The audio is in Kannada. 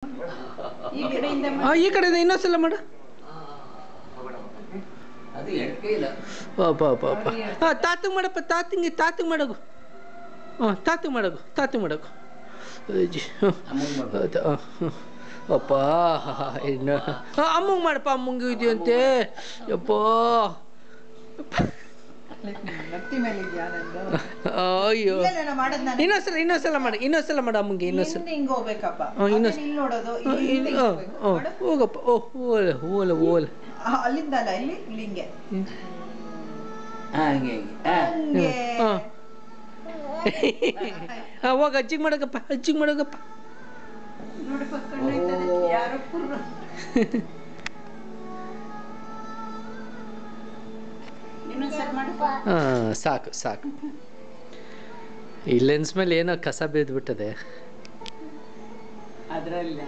ಈ ಕಡೆಯಿಂದ ಈ ಕಡೆಯಿಂದ ಇನ್ನೊಂದ್ಸಲ ಮಾಡು. ಅದು ಎಣ್ಕೈಲ ತಾತಂಗೆ ಮಾಡಪ್ಪ, ತಾತಂಗೆ ಮಾಡೋಗು. ತಾತಂಗೆ ಮಾಡೋಗು. ಅಪ್ಪ ಇನ್ನು ಅಮ್ಮಂಗೆ ಮಾಡಪ್ಪ, ಅಮ್ಮಂಗೆ ಇದೆಯಂತೆ. ಯಪ್ಪ ಅಯ್ಯೋ, ಇನ್ನೊಂದ್ಸಲ ಮಾಡು ಅಮ್ಮಂಗೆ. ಹೋಗಪ್ಪ. ಓಲ ಅಲ್ಲಿಂದಲ್ಲ, ಇಲ್ಲಿ ಹಿಂಗೆ ಹೋಗ. ಅಜ್ಜಿಗೆ ಮಾಡಕಪ್ಪ. ಸಾಕು. ಈ ಲೆನ್ಸ್ ಮೇಲೆ ಏನೋ ಕಸ ಬಿದ್ದುಬಿಟ್ಟದೆ. ಅದರಲ್ಲಿ